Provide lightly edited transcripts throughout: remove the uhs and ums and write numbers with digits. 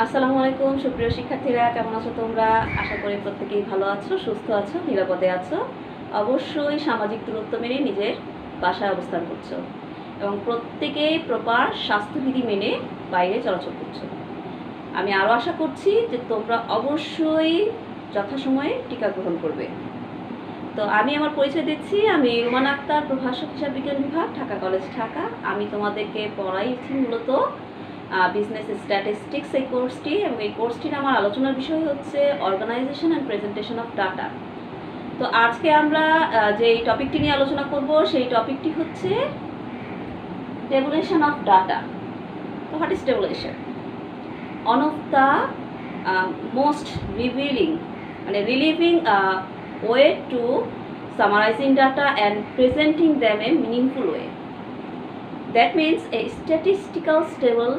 আসসালামু আলাইকুম সুপ্রিয় শিক্ষার্থীরা, কেমন আছো তোমরা? আশা করি প্রত্যেকেই ভালো আছো, সুস্থ আছো, নিরাপদে আছো। অবশ্যই সামাজিক দূরত্ব মেনে নিজের বাসায় অবস্থান করছো এবং প্রত্যেকেই প্রপার স্বাস্থ্যবিধি মেনে বাইরে চলাচল করছো। আমি আরও আশা করছি যে তোমরা অবশ্যই যথাসময়ে টিকা গ্রহণ করবে। তো আমি আমার পরিচয় দিচ্ছি, আমি রুমানা আক্তার, প্রভাষক হিসাব বিজ্ঞান বিভাগ, ঢাকা কলেজ, ঢাকা। আমি তোমাদেরকে পড়াইছি মূলত বিজনেস স্ট্যাটিস্টিক্স এই কোর্সটি, এবং এই কোর্সটির আমার আলোচনার বিষয় হচ্ছে organization and presentation of data. তো আজকে আমরা যে টপিকটি নিয়ে আলোচনা করব সেই টপিকটি হচ্ছে টেবুলেশন অফ ডাটা। তো what is tabulation? one of the most relieving way to summarizing data and presenting them in a meaningful way. That means a statistical table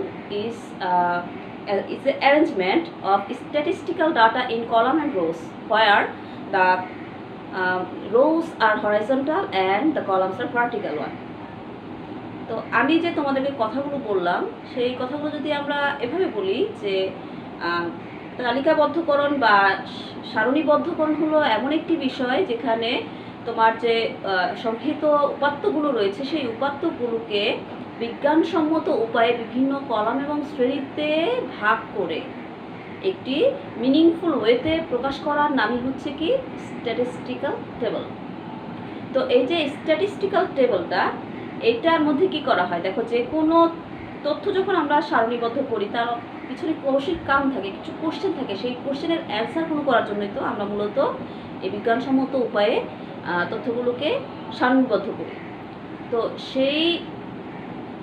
is an arrangement of statistical data in column and rows, where the rows are horizontal and the columns are vertical one. তো আমি যে তোমাদেরকে কথাগুলো বললাম সেই কথাগুলো যদি আমরা এভাবে বলি যে তালিকাবদ্ধকরণ বা সারণীবদ্ধকরণ হলো এমন একটি বিষয় যেখানে তোমার যে সংক্ষিপ্ত উপাত্তগুলো রয়েছে সেই উপাত্তগুলোকে বিজ্ঞানসম্মত উপায়ে বিভিন্ন কলাম এবং শ্রেণীতে ভাগ করে একটি মিনিংফুল ওয়েতে প্রকাশ করার নামই হচ্ছে কি স্ট্যাটিস্টিক্যাল টেবল। তো এই যে স্ট্যাটিস্টিক্যাল টেবলটা, এটার মধ্যে কি করা হয় দেখো, যে কোনো তথ্য যখন আমরা সারণীবদ্ধ করি তার পিছনে কৌশিক কারণ থাকে, কিছু কোশ্চেন থাকে, সেই কোশ্চেনের অ্যান্সারগুলো করার জন্যই তো আমরা মূলত এই বিজ্ঞানসম্মত উপায়ে তথ্যগুলোকে সারণীবদ্ধ করি। তো সেই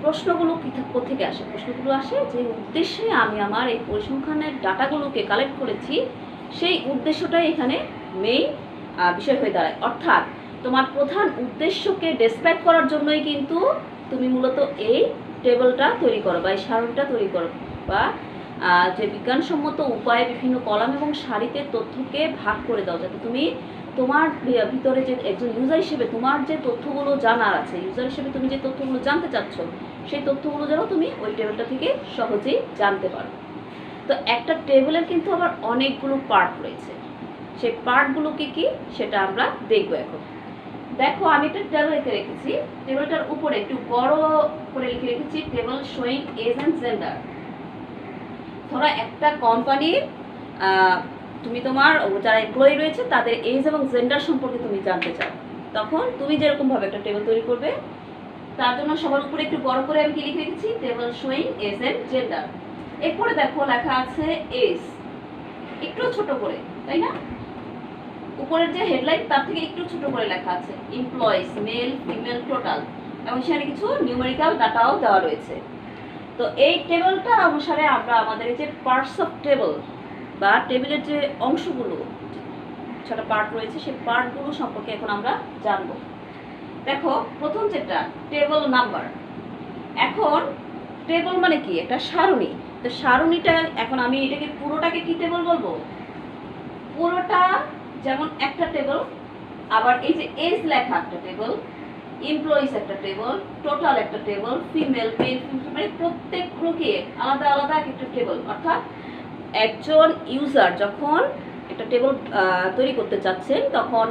প্রশ্নগুলো কোথেকে আসে? প্রশ্নগুলো আসে যে উদ্দেশ্যে আমি আমার এই পরিসংখ্যানের ডাটাগুলোকে কালেক্ট করেছি, সেই উদ্দেশ্যটাই এখানে মেইন বিষয় হয়ে দাঁড়ায়। অর্থাৎ তোমার প্রধান উদ্দেশ্যকে ডেসক্রাইব করার জন্যই কিন্তু তুমি মূলত এই টেবলটা তৈরি করো বা এই সারণীটা তৈরি করো, বা যে বিজ্ঞানসম্মত উপায়ে বিভিন্ন কলাম এবং সারিতে তথ্যকে ভাগ করে দাও, যাতে তুমি তোমার ভিতরে যে একজন ইউজার হিসেবে তোমার যে তথ্যগুলো জানার আছে, ইউজার হিসেবে তুমি যে তথ্যগুলো জানতে চাচ্ছ, সেই তথ্যগুলো যেন তুমি ওই টেবিলটা থেকে সহজেই জানতে পারো। তো একটা টেবিলের কিন্তু আবার অনেকগুলো পার্ট রয়েছে, সেই পার্টগুলো কি সেটা আমরা দেখবো এখন। দেখো, আমি একটা টেবিল লিখে রেখেছি, টেবিলটার উপরে একটু বড় করে লিখে রেখেছি table showing age and gender. ধরো একটা কোম্পানির তুমি তোমার যারা এমপ্লয়ি রয়েছে তাদের এজ এবং জেন্ডার সম্পর্কে তুমি জানতে চাও, তখন তুমি যেরকমভাবে একটা টেবিল তৈরি করবে, তার জন্য সবার উপরে একটু বড় করে আমি কি লিখে রেখেছি, table showing age and gender. এরপরে দেখো লেখা আছে এজ, একটু ছোট করে, তাই না? উপরের যে হেডলাইন তার থেকে একটু ছোট করে লেখা আছে এমপ্লয়িজ মেল ফিমেল টোটাল, এবং সেখানে কিছু নিউমেরিক্যাল ডাটাও দেওয়া রয়েছে। তো এই টেবিলটা অনুসারে আমরা আমাদের এই যে পার্টস অফ টেবিল বা টেবিলের যে অংশগুলো, ছটা পার্ট রয়েছে, সেই পার্টগুলো সম্পর্কে এখন আমরা জানবো। দেখো, প্রথম যেটা টেবিল নাম্বার। এখন টেবিল মানে কি? একটা সারণী। তো সারণীটা এখন আমি এটাকে পুরোটাকে কি টেবিল বলবো? পুরোটা যেমন একটা টেবিল, আবার এই যে এজ লেখা একটা টেবিল, এমপ্লয়িজ একটা টেবিল, টোটাল একটা টেবিল, ফিমেল মেল, মানে প্রত্যেকগুলোকে আলাদা আলাদা একটা টেবিল। অর্থাৎ একজন ইউজার যখন একটা টেবিল তৈরি করতে চাচ্ছেন, তখন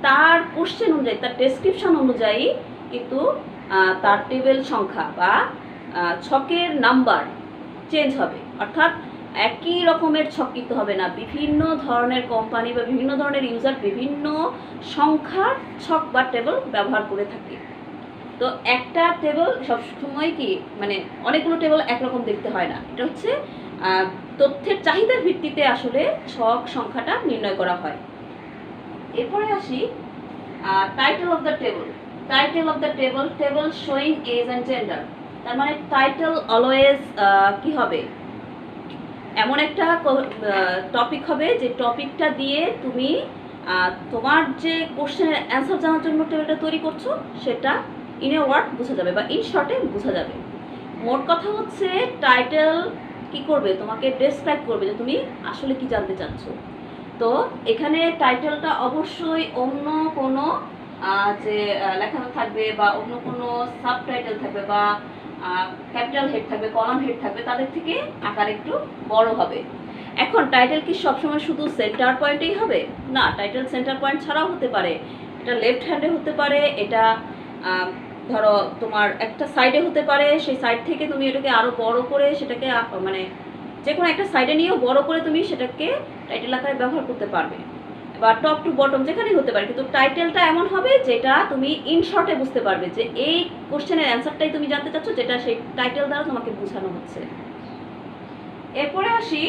তার কোশ্চেন অনুযায়ী, তার ডেসক্রিপশন অনুযায়ী কিন্তু তার টেবিল সংখ্যা বা ছকের নাম্বার চেঞ্জ হবে। অর্থাৎ একই রকমের ছক কিন্তু হবে না, বিভিন্ন ধরনের কোম্পানি বা বিভিন্ন ধরনের ইউজার বিভিন্ন সংখ্যার ছক বা টেবিল ব্যবহার করে থাকে। তো একটা টেবিল সবসময় কি, মানে অনেকগুলো টেবিল একরকম দেখতে হয় না, এটা হচ্ছে তথ্যের চাহিদার ভিত্তিতে আসলে ছক সংখ্যাটা নির্ণয় করা হয়। এরপরে আসি title of the table. Title of the table, table showing age and gender. তার মানে টাইটেল অলওয়েজ কি হবে? এমন একটা টপিক হবে যে টপিকটা দিয়ে তুমি তোমার যে কোশ্চেনের অ্যান্সার জানার জন্য টেবিলটা তৈরি করছো সেটা ইন এ ওয়ার্ড বোঝা যাবে বা ইন শর্টে বোঝা যাবে। মোট কথা হচ্ছে টাইটেল কি করবে? তোমাকে ডেসক্রাইব করবে যে তুমি আসলে কি জানতে চাচ্ছ। তো এখানে টাইটেলটা অবশ্যই অন্য কোনো যে লেখা থাকবে বা অন্য কোনো সাবটাইটেল থাকবে বা ক্যাপিটাল হেড থাকবে, কলাম হেড থাকবে, তাদের থেকে আকার একটু বড় হবে। এখন টাইটেল কি সবসময় শুধু সেন্টার পয়েন্টেই হবে? না, টাইটেল সেন্টার পয়েন্ট ছাড়াও হতে পারে। এটা লেফট হ্যান্ডে হতে পারে, এটা ধরো তোমার একটা সাইডে হতে পারে, সেই সাইড থেকে তুমি এটাকে আরও বড় করে সেটাকে মানে যে কোনো একটা সাইডে নিয়েও বড় করে তুমি সেটাকে টাইটেল আকারে ব্যবহার করতে পারবে, বা টপ টু বটম যেখানেই হতে পারে, কিন্তু টাইটেলটা এমন হবে যেটা তুমি ইন শর্টে বুঝতে পারবে যে এই কোশ্চেনের অ্যান্সারটাই তুমি জানতে চাচ্ছ, যেটা সেই টাইটেল দ্বারা তোমাকে বোঝানো হচ্ছে। এরপরে আসি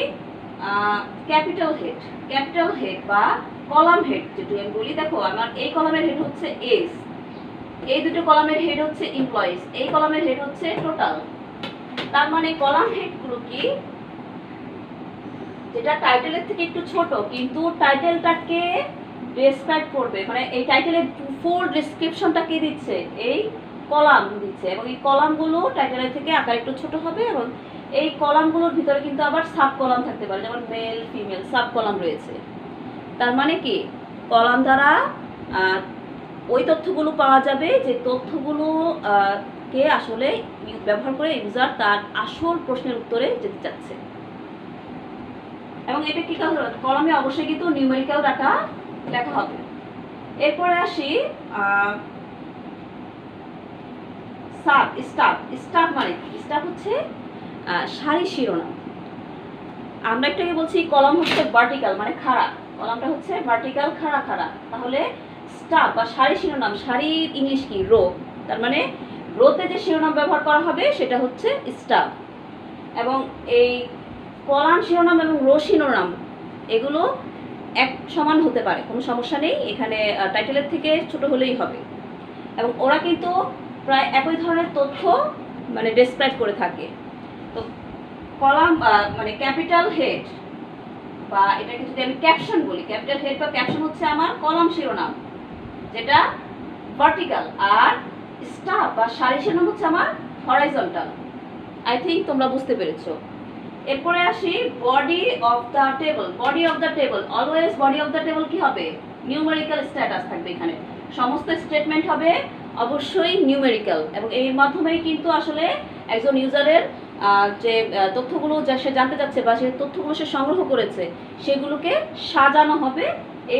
ক্যাপিটাল হেড। ক্যাপিটাল হেড বা কলাম হেড যেটা আমি বলি, দেখো আমার এই কলামের হেড হচ্ছে এস, এই দুটো কলামের হেড হচ্ছে এমপ্লয়িজ, এই কলামের হেড হচ্ছে টোটাল। তার মানে কলাম হেডগুলো কি, যেটা টাইটেলের থেকে একটু ছোট কিন্তু টাইটেলটাকে ডেসক্রাইব করবে, মানে এই টাইটেলের ফুল ডেসক্রিপশনটা কি দিচ্ছে, এই কলাম দিচ্ছে, এবং এই কলামগুলো টাইটেলের থেকে আকার একটু ছোট হবে, এবং এই কলামগুলোর ভিতরে কিন্তু আবার সাব কলাম থাকতে পারে, যেমন মেল ফিমেল সাব কলাম রয়েছে। তার মানে কি, কলাম দ্বারা ওই তথ্যগুলো পাওয়া যাবে যে তথ্যগুলো কে আসলে ব্যবহার করে ইউজার তার আসল প্রশ্নের উত্তরে যেতে চাচ্ছে। এবং এটা কি কলামে অবশ্যই কিন্তু নিউমেরিক্যাল ডাটা লেখা হবে। এরপরে আসি সাব স্টাফ। স্টাফ মানে কি? স্টাফ হচ্ছে সারি শিরোনাম। আমরা একটাকে বলছি কলাম হচ্ছে ভার্টিক্যাল মানে খাড়া, কলামটা হচ্ছে ভার্টিক্যাল খাড়া খাড়া, তাহলে স্টাফ বা সারি শিরোনাম, সারি ইংলিশ কি রো, তার মানে রোতে যে শিরোনাম ব্যবহার করা হবে সেটা হচ্ছে স্টাফ। এবং এই কলাম শিরোনাম এবং রো শিরোনাম এগুলো এক সমান হতে পারে, কোনো সমস্যা নেই, এখানে টাইটেলের থেকে ছোট হলেই হবে। এবং ওরা কিন্তু প্রায় একই ধরনের তথ্য মানে ডেসক্রাইব করে থাকে। তো কলাম মানে ক্যাপিটাল হেড বা এটাকে যদি আমি ক্যাপশন বলি, ক্যাপিটাল হেড বা ক্যাপশন হচ্ছে আমার কলাম শিরোনাম যেটা ভার্টিক্যাল, আর স্টাফ বা সারি শিরোনাম হচ্ছে আমার হরাইজন্টাল। আই থিঙ্ক তোমরা বুঝতে পেরেছো। এরপরে আসি body of the table. Body of the table, always body of the table কি হবে? নিউমেরিক্যাল স্ট্যাটাস থাকবে, এখানে সমস্ত স্টেটমেন্ট হবে অবশ্যই নিউমেরিক্যাল, এবং এর মাধ্যমেই কিন্তু আসলে একজন ইউজারের যে তথ্যগুলো যা সে জানতে চাচ্ছে বা সে তথ্যগুলো সে সংগ্রহ করেছে সেগুলোকে সাজানো হবে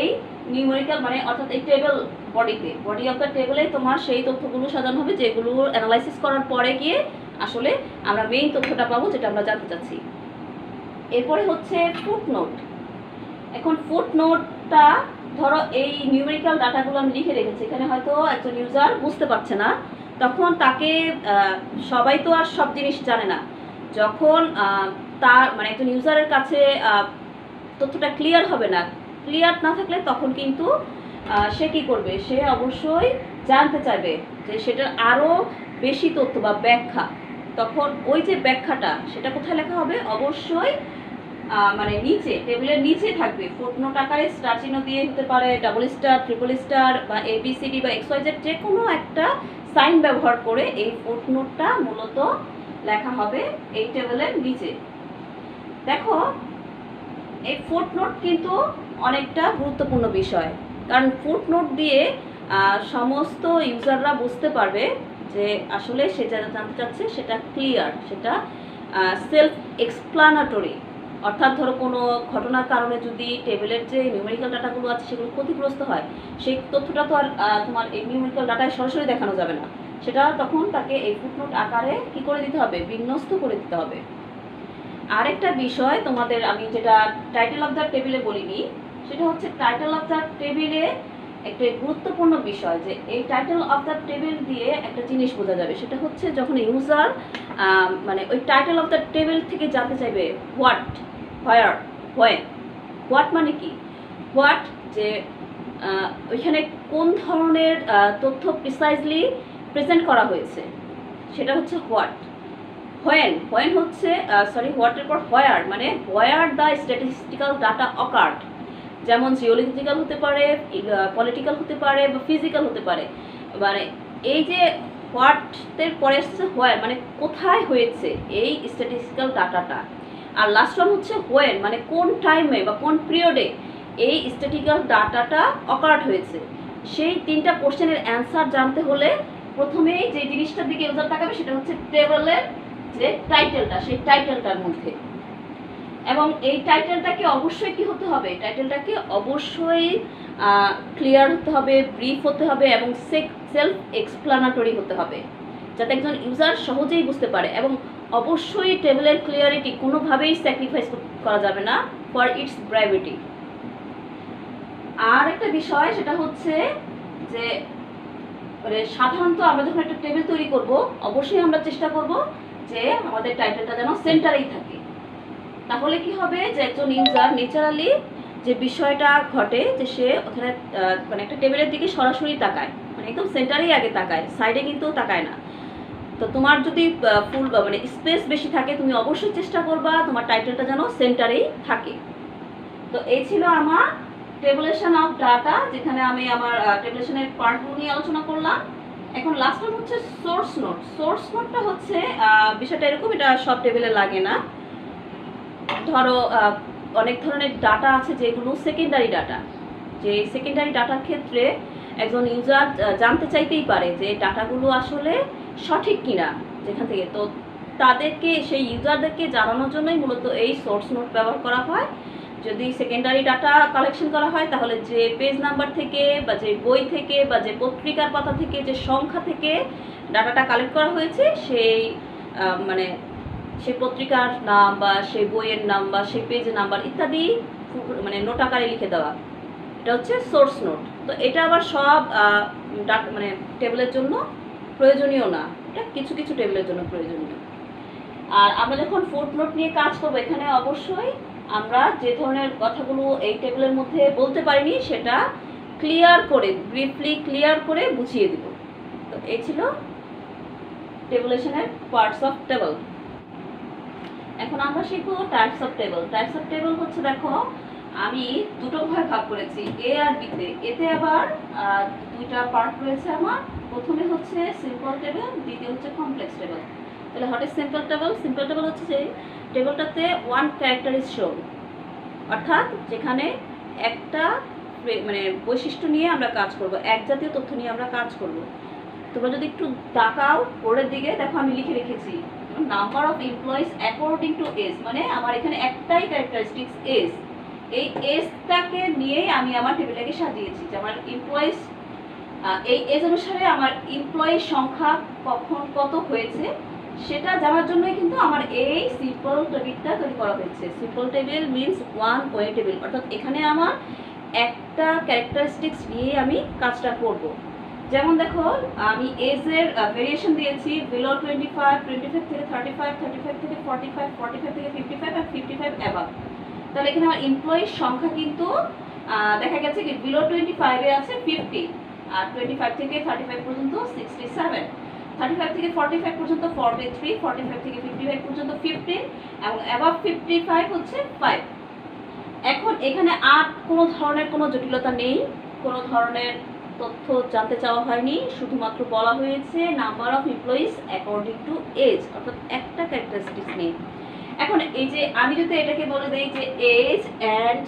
এই নিউমেরিক্যাল মানে অর্থাৎ এই টেবল বডিতে, বডি অফ দ্য টেবলে তোমার সেই তথ্যগুলো সাজানো হবে যেগুলো অ্যানালাইসিস করার পরে গিয়ে আসলে আমরা মেইন তথ্যটা পাবো যেটা আমরা জানতে চাচ্ছি। এরপরে হচ্ছে ফুটনোট। এখন ফুটনোটটা ধরো এই নিউমেরিক্যাল ডাটাগুলো আমি লিখে রেখেছি, এখানে হয়তো একজন ইউজার বুঝতে পারছে না, তখন তাকে সবাই তো আর সব জিনিস জানে না, যখন তার মানে একজন ইউজারের কাছে তথ্যটা ক্লিয়ার হবে না, ক্লিয়ার না থাকলে তখন কিন্তু সে কী করবে, সে অবশ্যই জানতে চাইবে যে সেটার আরও বেশি তথ্য বা ব্যাখ্যা। তখন ওই যে ব্যাখ্যাটা সেটা কোথায় লেখা হবে? অবশ্যই মানে নিচে, টেবিলের নিচে থাকবে, ফুটনোট আকারে স্টার চিহ্ন দিয়ে হতে পারে, ডাবল স্টার, ট্রিপল স্টার বা ABCD বা XYZ যে কোনো একটা সাইন ব্যবহার করে এই ফুটনোটটা মূলত লেখা হবে এই টেবিলের নিচে। দেখো এই ফুটনোট কিন্তু অনেকটা গুরুত্বপূর্ণ বিষয়, কারণ ফুটনোট দিয়ে সমস্ত ইউজাররা বুঝতে পারবে যে আসলে সে যা জানতে চাচ্ছে সেটা ক্লিয়ার, সেটা সেলফ এক্সপ্লানেটরি। অর্থাৎ ধরো কোনো ঘটনার কারণে যদি টেবিলের যে নিউমেরিক্যাল ডাটাগুলো আছে সেগুলো ক্ষতিগ্রস্ত হয়, সেই তথ্যটা তো আর তোমার এই নিউমেরিক্যাল ডাটায় সরাসরি দেখানো যাবে না, সেটা তখন তাকে এই ফুটনোট আকারে কি করে দিতে হবে? বিন্যস্ত করে দিতে হবে। আরেকটা বিষয় তোমাদের আমি যেটা টাইটেল অফ দ্য টেবিলে বলিনি, সেটা হচ্ছে টাইটেল অফ দ্য টেবিলে একটা গুরুত্বপূর্ণ বিষয়, যে এই টাইটেল অফ দ্য টেবিল দিয়ে একটা জিনিস বোঝা যাবে, সেটা হচ্ছে যখন ইউজার মানে ওই টাইটেল অফ দ্য টেবিল থেকে জানতে চাইবে হোয়াট, হোয়ার, হোয়েন। হোয়াট মানে কি? হোয়াট যে ওইখানে কোন ধরনের তথ্য প্রিসাইজলি প্রেজেন্ট করা হয়েছে সেটা হচ্ছে হোয়াট। হোয়েন, হোয়েন হচ্ছে হোয়াটের পর হোয়ার মানে where the statistical data occurred, যেমন জিওলজিক্যাল হতে পারে, পলিটিক্যাল হতে পারে বা ফিজিক্যাল হতে পারে। মানে এই যে হোয়াটের পরে আসছে হোয়ার মানে কোথায় হয়েছে এই স্ট্যাটিস্টিক্যাল ডাটাটা, আর লাস্ট ওয়ান হচ্ছে হোয়েন মানে কোন টাইমে বা কোন পিরিয়ডে এই স্ট্যাটিস্টিক্যাল ডাটাটা অকার্ড হয়েছে। সেই তিনটা কোশ্চেনের অ্যান্সার জানতে হলে প্রথমেই যে জিনিসটার দিকে ইউজার তাকাবে সেটা হচ্ছে টেবিলের যে টাইটেলটা, সেই টাইটেলটার মধ্যে। এবং এই টাইটেলটাকে অবশ্যই কি হতে হবে, টাইটেলটাকে অবশ্যই ক্লিয়ার হতে হবে, ব্রিফ হতে হবে এবং সেলফ এক্সপ্লানেটরি হতে হবে, যাতে একজন ইউজার সহজেই বুঝতে পারে। এবং অবশ্যই টেবিলের ক্লিয়ারিটি কোনোভাবেই স্যাক্রিফাইস করা যাবে না ফর ইটস ব্রাইভিটি। আর একটা বিষয় সেটা হচ্ছে যে মানে সাধারণত আমরা যখন একটা টেবিল তৈরি করব অবশ্যই আমরা চেষ্টা করব যে আমাদের টাইটেলটা যেন সেন্টারেই থাকে। তাহলে কি হবে যে একজন ইউজার ন্যাচারালি যে বিষয়টা ঘটে যে সে ওখানে মানে একটা টেবিলের দিকে সরাসরি তাকায়, মানে একদম সেন্টারেই আগে তাকায়, সাইডে কিন্তু তাকায় না। তো তোমার যদি ফুল মানে স্পেস বেশি থাকে তুমি অবশ্যই চেষ্টা করবা তোমার টাইটেলটা যেন সেন্টারেই থাকে। তো এই ছিল আমার টেবুলেশন অফ ডাটা, যেখানে আমি আমার টেবুলেশনের পার্টগুলো নিয়ে আলোচনা করলাম। এখন লাস্ট টাইম হচ্ছে সোর্স নোট। সোর্স নোটটা হচ্ছে বিষয়টা এরকম, এটা সব টেবিলে লাগে না। ধরো অনেক ধরনের ডাটা আছে যেগুলো সেকেন্ডারি ডাটা, যে সেকেন্ডারি ডাটার ক্ষেত্রে একজন ইউজার জানতে চাইতেই পারে যে ডাটাগুলো আসলে সঠিক কিনা যেখান থেকে। তো তাদেরকে, সেই ইউজারদেরকে জানানোর জন্যই মূলত এই সোর্স নোট ব্যবহার করা হয়। যদি সেকেন্ডারি ডাটা কালেকশন করা হয় তাহলে যে পেজ নাম্বার থেকে বা যে বই থেকে বা যে পত্রিকার পাতা থেকে যে সংখ্যা থেকে ডাটাটা কালেক্ট করা হয়েছে সেই মানে সেই পত্রিকার নাম বা সেই বইয়ের নাম বা সেই পেজের নাম্বার ইত্যাদি মানে নোট আকারে লিখে দেওয়া, এটা হচ্ছে সোর্স নোট। তো এটা আবার সব মানে টেবিলের জন্য প্রয়োজনীয় না, এটা কিছু কিছু টেবিলের জন্য প্রয়োজনীয়। আর আমরা যখন ফুট নোট নিয়ে কাজ করবো এখানে অবশ্যই আমরা যে ধরনের কথাগুলো এই টেবিলের মধ্যে বলতে পারিনি সেটা ক্লিয়ার করে, ব্রিফলি ক্লিয়ার করে বুঝিয়ে দিব। তো এই ছিল টেবুলেশনের পার্টস অফ টেবল। এখন আমরা শিখবো types of table. Types of table হচ্ছে, দেখো আমি দুটো ভাগে ভাগ করেছি, এ আর বিতে। এতে আবার দুইটা পার্ট রয়েছে আমার। প্রথমে হচ্ছে সিম্পল টেবল, দ্বিতীয় হচ্ছে কমপ্লেক্স টেবল। তাহলে what is simple table? Simple table হচ্ছে যে টেবলটাতে ওয়ান ক্যারেক্টার ইজ শোন, অর্থাৎ যেখানে একটা মানে বৈশিষ্ট্য নিয়ে আমরা কাজ করব, এক জাতীয় তথ্য নিয়ে আমরা কাজ করব। তোমরা যদি একটু তাকাও বোর্ডের দিকে, দেখো আমি লিখে রেখেছি number of employees according to age, মানে আমার এখানে একটাই ক্যারেক্টারিস্টিক্স এজ। এই এজটাকে নিয়েই আমি আমার টেবিলটাকে সাজিয়েছি যে আমার এমপ্লয়িজ, এই এজ অনুসারে আমার এমপ্লয়ির সংখ্যা কখন কত হয়েছে সেটা জানার জন্যই কিন্তু আমার এই সিম্পল টেবিলটা তৈরি করা হয়েছে। Simple table means one way table, অর্থাৎ এখানে আমার একটা ক্যারেক্টারিস্টিক্স নিয়ে আমি কাজটা করব। যেমন দেখো আমি এজের ভেরিয়েশন দিয়েছি বিলো 25, 25 থেকে 35, 35 থেকে 45, 45 থেকে 55 আর 55 অ্যাবাভ। তাহলে এখানে আমার এমপ্লয়ির সংখ্যা কিন্তু দেখা গেছে কি বিলো 25 এ আছে 50, আর 25 থেকে 35 পর্যন্ত 67, 35 থেকে 45 পর্যন্ত 43, 45 থেকে 55 পর্যন্ত 15 এবং অ্যাবাভ 55 হচ্ছে 5। এখন এখানে আর কোনো ধরনের কোনো জটিলতা নেই, কোনো ধরনের তথ্য জানতে চাওয়া হয়নি, শুধুমাত্র বলা হয়েছে number of employees according to age, অর্থাৎ একটা ক্যারেক্টারিস্টিক্স নেই। এখন এই যে আমি যদি এটাকে বলে দেই যে এজ অ্যান্ড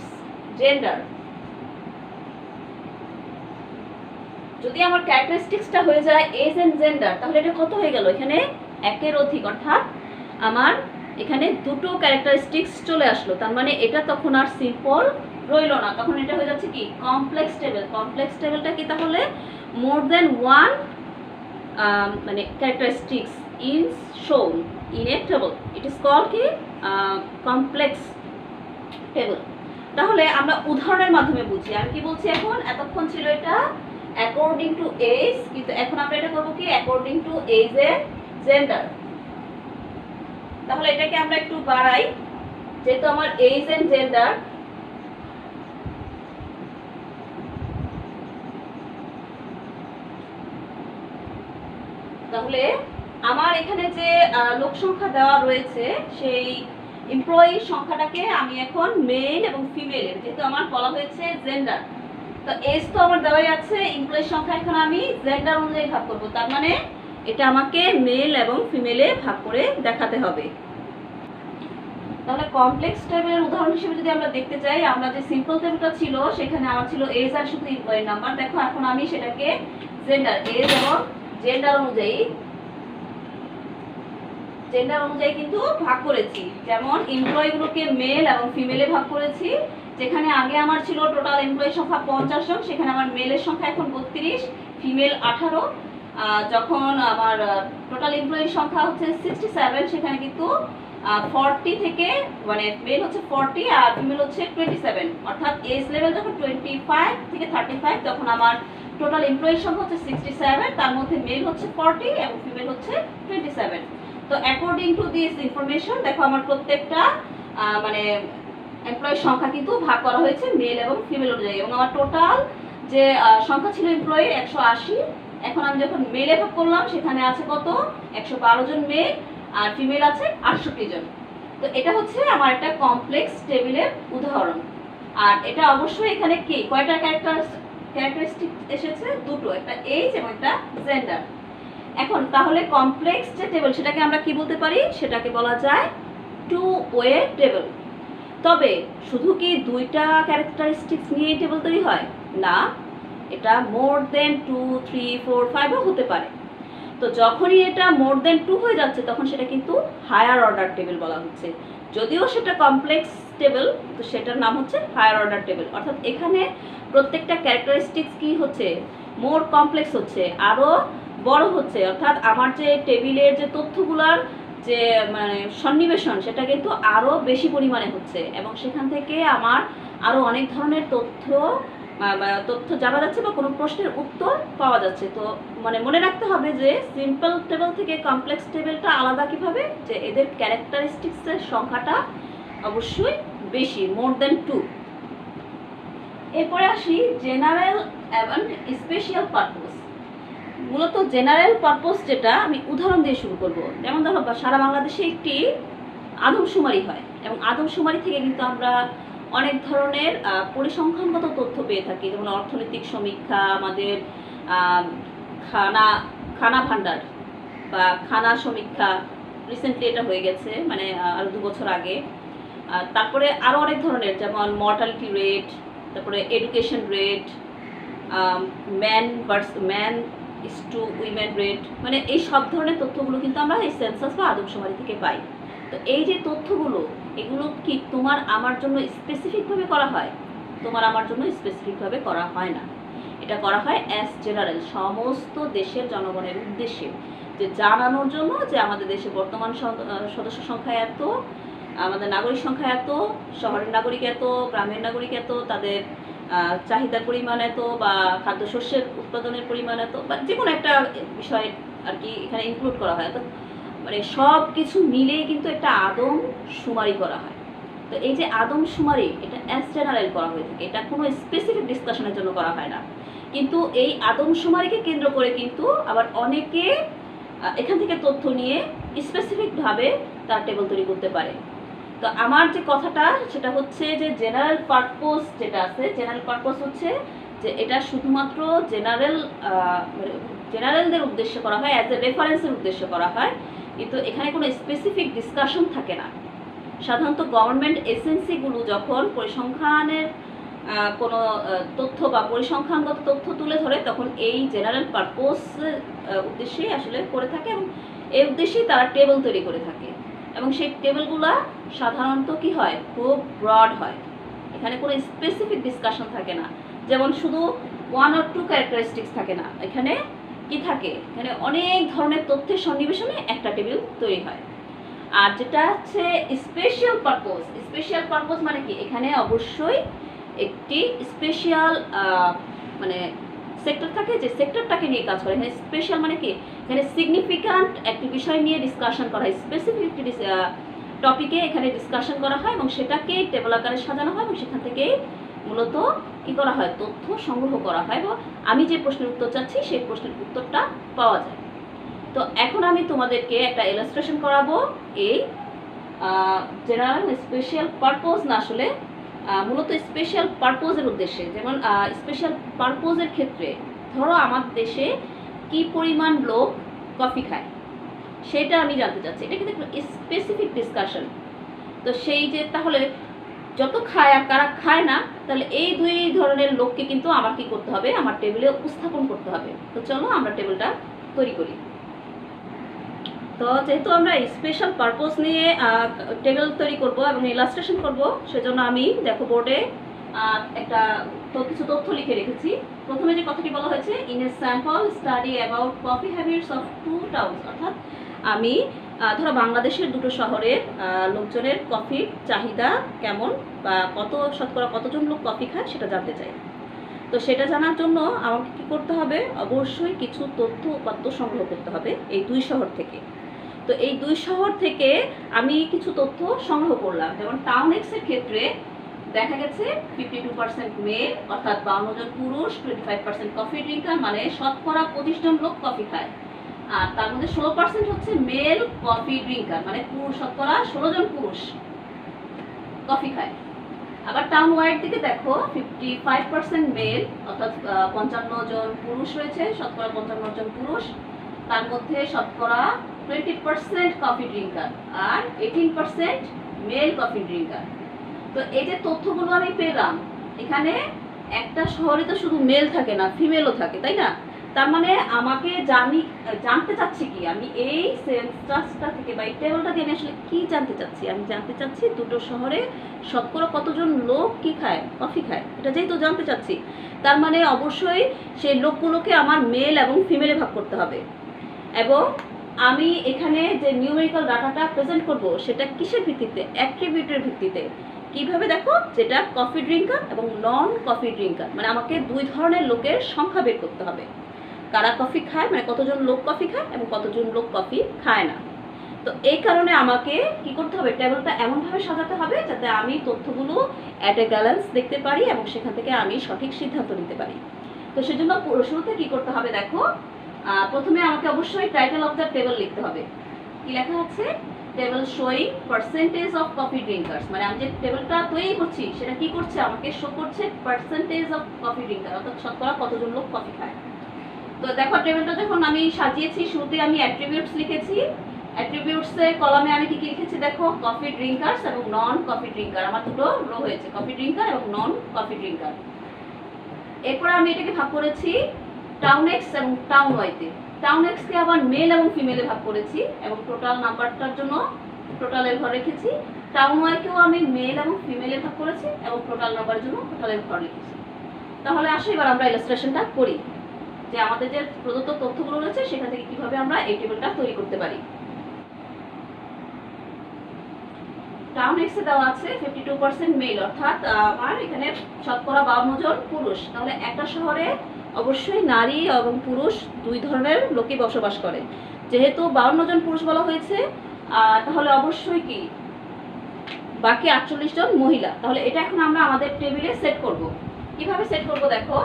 জেন্ডার, যদি আমার ক্যারেক্টারিস্টিক্সটা হয়ে যায় এজ অ্যান্ড জেন্ডার, তাহলে এটা কত হয়ে গেল? এখানে একের অধিক, অর্থাৎ আমার এখানে দুটো ক্যারেক্টারিস্টিক্স চলে আসলো। তার মানে এটা তখন আর সিম্পল রইল না, তখন এটা হয়ে যাচ্ছে কি কমপ্লেক্স টেবিল। কমপ্লেক্স টেবিলটা কি তাহলে মোর দেন ওয়ান মানে characteristics in shown in a table, it is called কি কমপ্লেক্স টেবিল। তাহলে আমরা উদাহরণের মাধ্যমে বুঝি। আমি কি বলছি এখন, এতক্ষণ ছিল এটা অ্যাকর্ডিং টু এজ, কিন্তু এখন আমরা এটা করবো কি অ্যাকর্ডিং টু এজ এর জেন্ডার। তাহলে এটাকে আমরা একটু বাড়াই, যেহেতু আমার এজ এন্ড জেন্ডার, তাহলে আমার এখানে যে লোক সংখ্যা দেওয়া রয়েছে সেই এমপ্লয়ি সংখ্যাটাকে আমি এখন মেল এবং ফিমেলের, যেহেতু আমার বলা হয়েছে জেন্ডার, তো এজ তো আমার দেওয়াই আছে, এমপ্লয়ি সংখ্যা এখন আমি জেন্ডার অনুযায়ী ভাগ করব। তার মানে এটা আমাকে মেল এবং ফিমেলে ভাগ করে দেখাতে হবে। তাহলে কমপ্লেক্স টেবিলের উদাহরণ হিসেবে যদি আমরা দেখতে চাই, আমরা যে সিম্পল টেবিলটা ছিল সেখানে আমার ছিল এজ আর শুধু এমপ্লয়ি নাম্বার। দেখো এখন আমি সেটাকে জেন্ডার, এজ এবং জেন্ডার অনুযায়ী কিন্তু ভাগ করেছি। যেমন এমপ্লয়িগুলোকে মেল এবং ফিমেলে ভাগ করেছি। যেখানে আগে আমার ছিল টোটাল এমপ্লয়ি সংখ্যা 50 জন, সেখানে আমার মেলের সংখ্যা এখন 32, ফিমেল 18। যখন আমার টোটাল এমপ্লয়ির সংখ্যা হচ্ছে 67, সেখানে কিন্তু 40 থেকে মানে মেল হচ্ছে 40 আর ফিমেল হচ্ছে 27, অর্থাৎ এজ লেভেল যখন 25 থেকে 35, তখন আমার টোটাল এমপ্লয়ির সংখ্যা হচ্ছে 67, তার মধ্যে মেল হচ্ছে 40 এবং ফিমেল হচ্ছে 27। তো অ্যাকর্ডিং টু দিস ইনফরমেশন দেখো আমার প্রত্যেকটা মানে এমপ্লয়ির সংখ্যা কিন্তু ভাগ করা হয়েছে মেল এবং ফিমেল অনুযায়ী, এবং আমার টোটাল যে সংখ্যা ছিল এমপ্লয়ি 180, এখন আমি যখন মেলে ভাগ করলাম সেখানে আছে কত 112 জন মেল আর ফিমেল আছে 68 জন। তো এটা হচ্ছে আমার একটা কমপ্লেক্স টেবিলের উদাহরণ। আর এটা অবশ্যই এখানে কি কয়টা ক্যারেক্টারিস্টিক এসেছে? দুটো, একটা এজ এবং একটা জেন্ডার। এখন তাহলে কমপ্লেক্স যে টেবিল সেটাকে আমরা কি বলতে পারি? সেটাকে বলা যায় টু ওয়ে টেবিল। তবে শুধু কি দুইটা ক্যারেক্টারিস্টিক্স নিয়ে টেবিল তৈরি হয়? না, এটা মোর দেন 2, 3, 4, 5ও হতে পারে। তো যখনই এটা মোর দেন 2 হয়ে যাচ্ছে তখন সেটা কিন্তু হায়ার অর্ডার টেবিল বলা হচ্ছে। যদিও সেটা কমপ্লেক্স টেবিল, তো সেটার নাম হচ্ছে হায়ার অর্ডার টেবিল। অর্থাৎ এখানে প্রত্যেকটা ক্যারেক্টারিস্টিক্স কি হচ্ছে? মোর কমপ্লেক্স হচ্ছে, আরও বড় হচ্ছে। অর্থাৎ আমার যে টেবিলের যে তথ্যগুলার যে মানে সন্নিবেশন সেটা কিন্তু আরও বেশি পরিমাণে হচ্ছে, এবং সেখান থেকে আমার আরও অনেক ধরনের তথ্য জানা যাচ্ছে বা কোনো প্রশ্নের উত্তর পাওয়া যাচ্ছে। তো মানে মনে রাখতে হবে যে সিম্পল টেবিল থেকে কমপ্লেক্স টেবিলটা আলাদা কিভাবে, যে এদের ক্যারেক্টারিস্টিক্সের সংখ্যাটা অবশ্যই বেশি, মোর দেন 2। এরপরে আসি জেনারেল এবং স্পেশাল পারপোজ। মূলত জেনারেল পারপোজ যেটা আমি উদাহরণ দিয়ে শুরু করব। যেমন ধরো সারা বাংলাদেশে একটি আদমশুমারি হয়, এবং আদমশুমারি থেকে কিন্তু আমরা অনেক ধরনের পরিসংখ্যানগত তথ্য পেয়ে থাকি। যেমন অর্থনৈতিক সমীক্ষা, আমাদের খানা ভাণ্ডার বা খানা সমীক্ষা, রিসেন্টলি এটা হয়ে গেছে, মানে আরও 2 বছর আগে। তারপরে আরও অনেক ধরনের, যেমন মর্টালিটি রেট, তারপরে education rate, man is to women rate, মানে এই সব ধরনের তথ্যগুলো কিন্তু আমরা এই সেন্সাস বা আদমশুমারি থেকে পাই। তো এই যে তথ্যগুলো, এগুলো কি তোমার আমার জন্য স্পেসিফিকভাবে করা হয়? তোমার আমার জন্য স্পেসিফিকভাবে করা হয় না। এটা করা হয় অ্যাজ জেনারেল, সমস্ত দেশের জনগণের উদ্দেশ্যে, যে জানানোর জন্য যে আমাদের দেশে বর্তমান সদস্য সংখ্যা এত, আমাদের নাগরিক সংখ্যা এত, শহরের নাগরিক এত, গ্রামের নাগরিক এত, তাদের চাহিদার পরিমাণ এত, বা খাদ্যশস্যের উৎপাদনের পরিমাণ এত, বা যে কোনো একটা বিষয় আর কি এখানে ইনক্লুড করা হয়। তো মানে সব কিছু মিলেই কিন্তু একটা আদমশুমারি করা হয়। তো এই যে আদমশুমারি, এটা অ্যাজ জেনারেল করা হয়ে থাকে, এটা কোনো স্পেসিফিক ডিসকাশনের জন্য করা হয় না। কিন্তু এই আদমশুমারিকে কেন্দ্র করে কিন্তু আবার অনেকে এখান থেকে তথ্য নিয়ে স্পেসিফিকভাবে তার টেবিল তৈরি করতে পারে। তো আমার যে কথাটা সেটা হচ্ছে যে জেনারেল পারপোজ যেটা আছে, জেনারেল পারপোজ হচ্ছে যে এটা শুধুমাত্র জেনারেলদের উদ্দেশ্যে করা হয়, অ্যাজ এ রেফারেন্সের উদ্দেশ্যে করা হয়, কিন্তু এখানে কোনো স্পেসিফিক ডিসকাশন থাকে না। সাধারণত গভর্নমেন্ট এজেন্সিগুলো যখন পরিসংখ্যানের কোনো তথ্য বা পরিসংখ্যানগত তথ্য তুলে ধরে, তখন এই জেনারেল পারপোজ উদ্দেশ্যেই আসলে করে থাকে, এবং এই উদ্দেশ্যেই তারা টেবিল তৈরি করে থাকে। এবং সেই টেবিলগুলো সাধারণত কি হয়, খুব ব্রড হয়, এখানে কোনো স্পেসিফিক ডিসকাশন থাকে না। যেমন শুধু 1 or 2 ক্যারেক্টারিস্টিক্স থাকে না, এখানে কি থাকে, এখানে অনেক ধরনের তথ্যের সন্নিবেশনে একটা টেবিল তৈরি হয়। আর যেটা হচ্ছে স্পেশাল পারপোজ মানে কি, এখানে অবশ্যই একটি স্পেশাল মানে সেক্টর থাকে, যে সেক্টরটাকে নিয়ে কাজ করে। এখানে স্পেশাল মানে কি, এখানে সিগনিফিক্যান্ট একটি বিষয় নিয়ে ডিসকাশন করা হয়, স্পেসিফিক একটি টপিকে এখানে ডিসকাশন করা হয়, এবং সেটাকে টেবিল আকারে সাজানো হয়, এবং সেখান থেকেই মূলত কি করা হয়, তথ্য সংগ্রহ করা হয়, এবং আমি যে প্রশ্নের উত্তর চাচ্ছি সেই প্রশ্নের উত্তরটা পাওয়া যায়। তো এখন আমি তোমাদেরকে একটা ইলাস্ট্রেশন করাবো এই জেনারেল স্পেশাল পারপোজ না, আসলে মূলত স্পেশাল পারপোজের উদ্দেশ্যে। যেমন স্পেশাল পারপোজের ক্ষেত্রে ধরো আমার দেশে কি পরিমাণ লোক কফি খায় সেটা আমি জানতে চাচ্ছি, এটা কিন্তু স্পেসিফিক ডিসকাশন। তো সেই যে তাহলে যত খায় আর কারা খায় না, তাহলে এই 2 ধরনের লোককে কিন্তু আমার কি করতে হবে, আমার টেবিলে উপস্থাপন করতে হবে। তো চলো আমরা টেবিলটা তৈরি করি। তো যেহেতু আমরা স্পেশাল পারপোজ নিয়ে টেবিল তৈরি করব এবং ইলাস্ট্রেশন করব, সেজন্য আমি দেখো বোর্ডে একটা কিছু তথ্য লিখে রেখেছি। প্রথমে যে কথাটি বলা হয়েছে, in a sample study about coffee habits of 2 towns, অর্থাৎ আমি ধরো বাংলাদেশের দুটো শহরের লোকজনের কফির চাহিদা কেমন বা শতকরা কতজন লোক কফি খায় সেটা জানতে চাই। তো সেটা জানার জন্য আমাকে কি করতে হবে, অবশ্যই কিছু তথ্য উপাত্ত সংগ্রহ করতে হবে এই 2 শহর থেকে। তো এই 2 শহর থেকে আমি কিছু তথ্য সংগ্রহ করলাম। যেমন টাউন এক্সের ক্ষেত্রে দেখা গেছে 52% মেল, অর্থাৎ 52 জন পুরুষ, 25% কফি ড্রিঙ্কার, মানে শতকরা 25 জন লোক কফি খায়। আর তার মধ্যে 16% হচ্ছে মেল কফি ড্রিঙ্কার, মানে শতকরা 16 জন পুরুষ কফি খায়। আবার টাউন ওয়াইড দিকে দেখো 55% মেল, অর্থাৎ 55 জন পুরুষ রয়েছে, শতকরা 55 জন পুরুষ, তার মধ্যে শতকরা 20% কফি ড্রিঙ্কার আর 18% মেল কফি ড্রিঙ্কার। তো এই যে তথ্যগুলো আমি পেলাম, এখানে একটা শহরে তো শুধু মেল থাকে না, ফিমেলও থাকে, তাই না? তার মানে আমাকে জানতে চাচ্ছি কি, আমি এই সেন্সাসটা থেকে বা এই টেবিলটা দিয়ে আমি আসলে কি জানতে চাচ্ছি? আমি জানতে চাচ্ছি দুটো শহরে শতকরা কতজন লোক কি খায়, কফি খায়। এটা যেহেতু জানতে চাচ্ছি, তার মানে অবশ্যই সেই লোকগুলোকে আমার মেল এবং ফিমেলে ভাগ করতে হবে। এবং আমি এখানে যে নিউমেরিক্যাল ডাটাটা প্রেজেন্ট করব সেটা কিসের ভিত্তিতে? অ্যাট্রিবিউটের ভিত্তিতে। কিভাবে? দেখো, যেটা কফি ড্রিঙ্কার এবং নন কফি ড্রিঙ্কার, মানে আমাকে 2 ধরনের লোকের সংখ্যা বের করতে হবে। কারা কফি খায়, মানে কতজন লোক কফি খায় এবং কতজন লোক কফি খায় না। তো এই কারণে আমাকে কি করতে হবে, টেবিলটা এমনভাবে সাজাতে হবে যাতে আমি তথ্যগুলো অ্যাট এ গ্যালেন্স দেখতে পারি এবং সেখান থেকে আমি সঠিক সিদ্ধান্ত নিতে পারি। তো সেজন্য শুরুতে কি করতে হবে, দেখো, প্রথমে আমাকে অবশ্যই টাইটেল অফ দ্য টেবিল লিখতে হবে। কি লেখা আছে? Table showing percentage of coffee drinkers, মানে আমি যে টেবিলটা তৈরি করছি সেটা কি করছে, আমাকে শো করছে পার্সেন্টেজ অফ কফি ড্রিঙ্কার, অর্থাৎ শতকরা কতজন লোক কফি খায়। তো দেখো, টেবিলটা যখন আমি সাজিয়েছি, শুরুতে আমি অ্যাট্রিবিউটস লিখেছি। অ্যাট্রিবিউটসের কলামে আমি কি কি লিখেছি দেখো, কফি ড্রিঙ্কার্স এবং নন কফি ড্রিঙ্কার, আমার দুটো রো হয়েছে, কফি ড্রিঙ্কার এবং নন কফি ড্রিঙ্কার। এরপর আমি এটাকে ভাগ করেছি টাউন এক্স এবং টাউন ওয়াইতে। টাউন এক্সকে আবার মেল এবং ফিমেলে ভাগ করেছি এবং টোটাল নাম্বারটার জন্য টোটালের ঘর রেখেছি। টাউন ওয়াইকেও আমি মেল এবং ফিমেলে ভাগ করেছি এবং টোটাল নাম্বারের জন্য টোটালের ঘর রেখেছি। তাহলে আসো এবার আমরা ইলাস্ট্রেশনটা করি, যে আমাদের যে প্রদত্ত তথ্যগুলো রয়েছে সেখান থেকে কিভাবে আমরা এই টেবিলটা তৈরি করতে পারি। টাউন এক্সে দেওয়া আছে 52% মেল, অর্থাৎ আমার এখানে শতকরা 52 জন পুরুষ। তাহলে একটা শহরে অবশ্যই নারী এবং পুরুষ 2 ধরনের লোকই বসবাস করে। যেহেতু 52 জন পুরুষ বলা হয়েছে, তাহলে অবশ্যই কি বাকি 48 জন মহিলা। তাহলে এটা এখন আমরা আমাদের টেবিলে সেট করব। কিভাবে সেট করব? দেখো,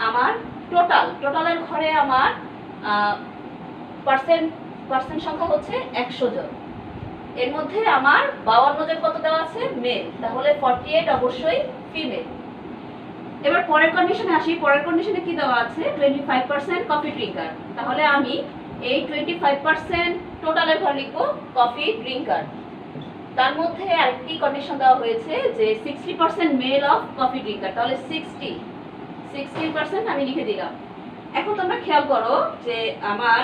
আমার টোটালের ঘরে আমার পার্সেন্ট সংখ্যা হচ্ছে 100 জন। এর মধ্যে আমার 52 জন কত দেওয়া আছে? মেল। তাহলে 48 অবশ্যই ফিমেল। এবার পরের কন্ডিশনে আসি। পরের কন্ডিশনে কি দেওয়া আছে? 25% কফি ড্রিঙ্কার। তাহলে আমি এই 25% টোটালের ঘর লিখবো কফি ড্রিঙ্কার। তার মধ্যে আরেকটি কন্ডিশন দেওয়া হয়েছে যে 60% মেল অফ কফি ড্রিঙ্কার। তাহলে 60% আমি লিখে দিলাম। এখন তোমরা খেয়াল করো যে আমার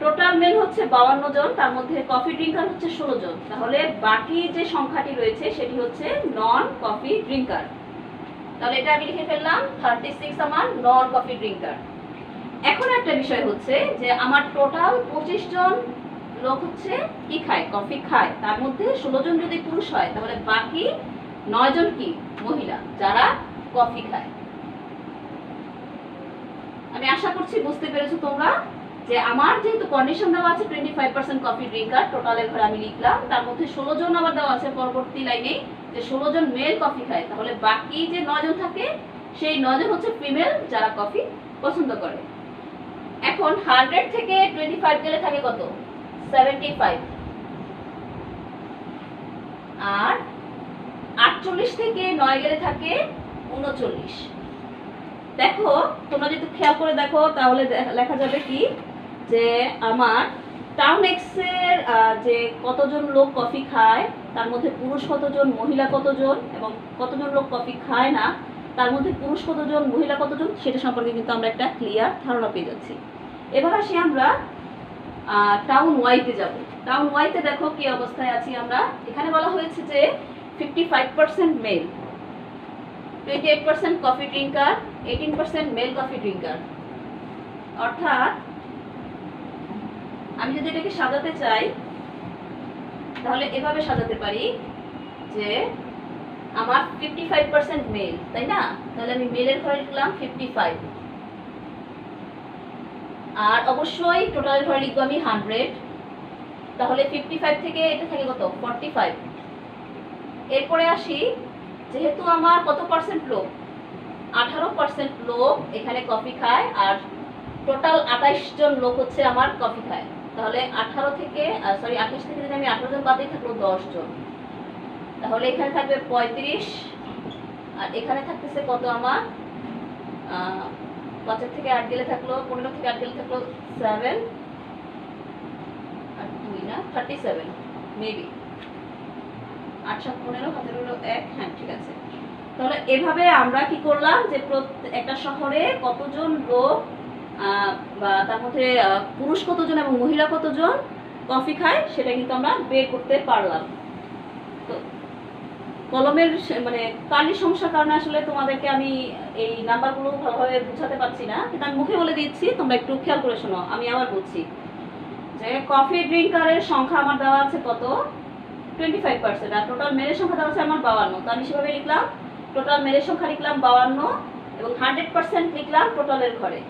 টোটাল মেল হচ্ছে 52 জন, তার মধ্যে কফি ড্রিঙ্কার হচ্ছে 16 জন। তাহলে বাকি যে সংখ্যাটি রয়েছে সেটি হচ্ছে নন কফি ড্রিঙ্কার। তাহলে এটা আমি লিখে ফেললাম 36 আমার নন কফি ড্রিঙ্কার। এখন একটা বিষয় হচ্ছে যে আমার টোটাল 25 জন লোক হচ্ছে কি খায়? কফি খায়। তার মধ্যে 16 জন যদি পুরুষ হয় তাহলে বাকি 9 জন কি? মহিলা, যারা কফি খায়। আমি আশা করছি বুঝতে পেরেছো তোমরা যে আমার যেহেতু কন্ডিশন দেওয়া আছে 25% কফি ড্রিঙ্কার, টোটালের ঘরে আমি লিখলাম, তার মধ্যে 16 জন আবার দেওয়া আছে পরবর্তী লাইনে যে 16 জন মেল কফি খায়। তাহলে বাকি যে 9 জন থাকে সেই 9 জন হচ্ছে ফিমেল, যারা কফি পছন্দ করে। এখন 100 থেকে 25 গেলে থাকে কত? 75। আর 48 থেকে 9 গেলে থাকে 39। দেখো, তোমরা যদি খেয়াল করে দেখো তাহলে লেখা যাবে কি যে আমার টাউন এক্সের যে কতজন লোক কফি খায় তার মধ্যে পুরুষ কতজন, মহিলা কতজন, এবং কতজন লোক কফি খায় না তার মধ্যে পুরুষ কতজন, মহিলা কতজন, সেটা সম্পর্কে কিন্তু আমরা একটা ক্লিয়ার ধারণা পেয়ে যাচ্ছি। এবার আসি আমরা টাউন ওয়াইতে যাব। টাউন ওয়াইতে দেখো কি অবস্থায় আছি আমরা। এখানে বলা হয়েছে যে 55% male, 28% coffee drinker, 18% male coffee drinker. অর্থাৎ আমি যদি এটাকে সাজাতে চাই তাহলে এভাবে সাজাতে পারি যে আমার 55% মেল, তাই না? তাহলে আমি মেলের ঘরে লিখলাম 55, আর অবশ্যই টোটালের ঘরে লিখবো আমি 100। তাহলে 55 থেকে এটা থাকে কত, 45। এরপরে আসি, যেহেতু আমার কত পার্সেন্ট লোক, 18% লোক এখানে কফি খায়, আর টোটাল 28 জন লোক হচ্ছে আমার কফি খায়। তাহলে 28 থেকে যদি আমি 18 জন বাদ দিই থাকলো 10 জন। তাহলে এখানে থাকবে 35, আর এখানে থাকতেছে কত আমার 5 থেকে 8 গেলে থাকলো 15 থেকে 8 গেলে থাকলো 7 আর 2 না 37 মেবি। 8 7 15 হাতের হলো 1, হ্যাঁ ঠিক আছে। তাহলে এভাবে আমরা কি করলাম যে একটা শহরে কতজন লোক বা তার মধ্যে পুরুষ কতজন এবং মহিলা কতজন কফি খায় সেটা কিন্তু আমরা বের করতে পারলাম। তো কলমের মানে কালির সমস্যার কারণে আসলে তোমাদেরকে আমি এই নাম্বারগুলো ভালোভাবে বুঝাতে পারছি না, কিন্তু আমি মুখে বলে দিচ্ছি, তোমরা একটু খেয়াল করে শোনো। আমি আবার বলছি যে কফি ড্রিঙ্কারের সংখ্যা আমার দেওয়া আছে কত, 25%, আর টোটাল মেলের সংখ্যা দেওয়া আছে আমার 52। তো আমি সেভাবে লিখলাম, টোটাল মেলের সংখ্যা লিখলাম 52 এবং 100% লিখলাম টোটালের ঘরে।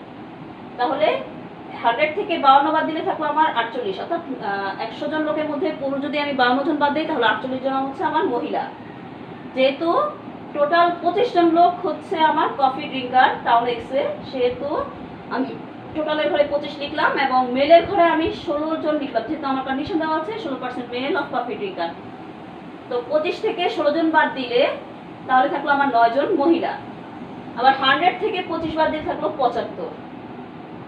তাহলে 100 থেকে 52 বাদ দিলে থাকলো আমার 48, অর্থাৎ 100 জন লোকের মধ্যে পুরুষ যদি আমি 52 জন বাদ দিই তাহলে 48 জন হচ্ছে আমার মহিলা। যেহেতু টোটাল 25 জন লোক হচ্ছে আমার কফি ড্রিঙ্কার টাউন এক্সে, সেহেতু আমি টোটালের ঘরে 25 লিখলাম এবং মেলের ঘরে আমি 16 জন লিখলাম, যেহেতু আমার কন্ডিশন দেওয়া আছে 16% মেল অফ কফি ড্রিঙ্কার। তো 25 থেকে 16 জন বাদ দিলে তাহলে থাকলো আমার 9 জন মহিলা। আবার 100 থেকে 25 বাদ দিলে থাকলো 75।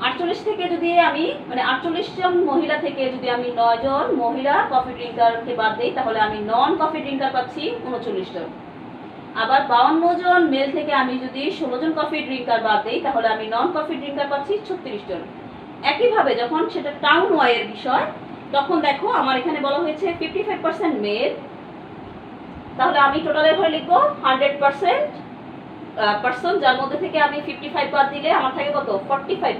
48 থেকে যদি আমি 48 জন মহিলা থেকে যদি আমি 9 জন মহিলা কফি ড্রিঙ্কারকে বাদ দিই তাহলে আমি নন কফি ড্রিঙ্কার পাচ্ছি 39 জন। আবার 52 জন মেল থেকে আমি যদি 16 জন কফি ড্রিঙ্কার বাদ দিই তাহলে আমি নন কফি ড্রিঙ্কার পাচ্ছি 36 জন। একইভাবে যখন সেটা টাউন ওয়াইয়ের বিষয়, তখন দেখো আমার এখানে বলা হয়েছে 55% মেল, তাহলে আমি টোটালের ঘরে লিখবো 100% পার্সন, যার মধ্যে থেকে আমি 55 বাদ দিলে আমার থাকে কত, 45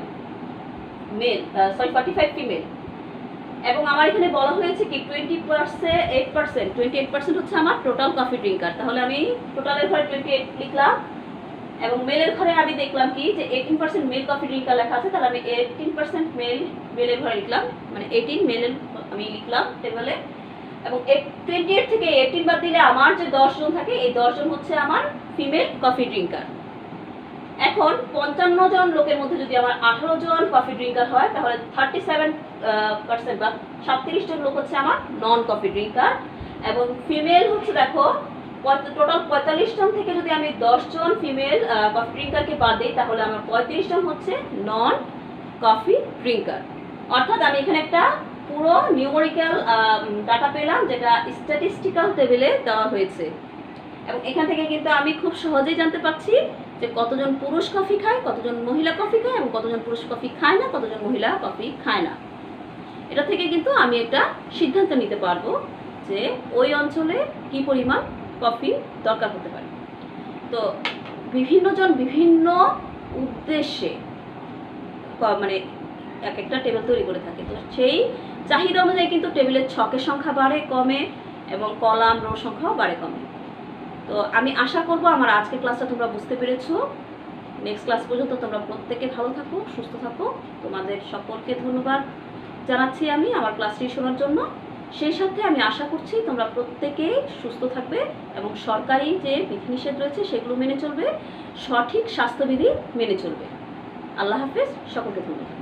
মেল, 45 ফিমেল। এবং আমার এখানে বলা হয়েছে কি 28% হচ্ছে আমার টোটাল কফি ড্রিঙ্কার। তাহলে আমি টোটালের ঘরে 28 লিখলাম এবং মেলের ঘরে আমি দেখলাম কি যে 18% মেল কফি ড্রিঙ্কার লেখা আছে, তাহলে আমি 18% মেলের ঘরে লিখলাম, 18 মেলের আমি লিখলাম টেবিলে। এবং 28 থেকে 18 বাদ দিলে আমার যে 10 জন থাকে, এই 10 জন হচ্ছে আমার ফিমেল কফি ড্রিঙ্কার। এখন 55 জন লোকের মধ্যে যদি আমার 18 জন কফি ড্রিঙ্কার হয় তাহলে 37% বা 37 জন লোক হচ্ছে আমার নন কফি ড্রিঙ্কার। এবং ফিমেল হচ্ছে দেখো টোটাল 45 জন থেকে যদি আমি 10 জন ফিমেল কফি ড্রিঙ্কারকে বাদ দিই তাহলে আমার 35 জন হচ্ছে নন কফি ড্রিঙ্কার। অর্থাৎ আমি এখানে একটা পুরো নিউমেরিক্যাল ডাটা পেলাম যেটা স্ট্যাটিস্টিক্যাল টেবিলে দেওয়া হয়েছে। এবং এখান থেকে কিন্তু আমি খুব সহজেই জানতে পারছি যে কতজন পুরুষ কফি খায়, কতজন মহিলা কফি খায় এবং কতজন পুরুষ কফি খায় না, কতজন মহিলা কফি খায় না। এটা থেকে কিন্তু আমি একটা সিদ্ধান্ত নিতে পারবো যে ওই অঞ্চলে কি পরিমাণ কফি দরকার হতে পারে। তো বিভিন্ন জন বিভিন্ন উদ্দেশ্যে এক একটা টেবিল তৈরি করে থাকে। তো সেই চাহিদা অনুযায়ী কিন্তু টেবিলের ছকের সংখ্যা বাড়ে কমে এবং কলাম রো সংখ্যাও বাড়ে কমে। তো আমি আশা করব আমার আজকের ক্লাসটা তোমরা বুঝতে পেরেছো। নেক্সট ক্লাস পর্যন্ত তোমরা প্রত্যেকে ভালো থাকো, সুস্থ থাকো। তোমাদের সকলকে ধন্যবাদ জানাচ্ছি আমি আমার ক্লাসটি শোনার জন্য। সেই সাথে আমি আশা করছি তোমরা প্রত্যেকেই সুস্থ থাকবে এবং সরকারি যে বিধিনিষেধ রয়েছে সেগুলো মেনে চলবে, সঠিক স্বাস্থ্যবিধি মেনে চলবে। আল্লাহ হাফেজ, সকলকে ধন্যবাদ।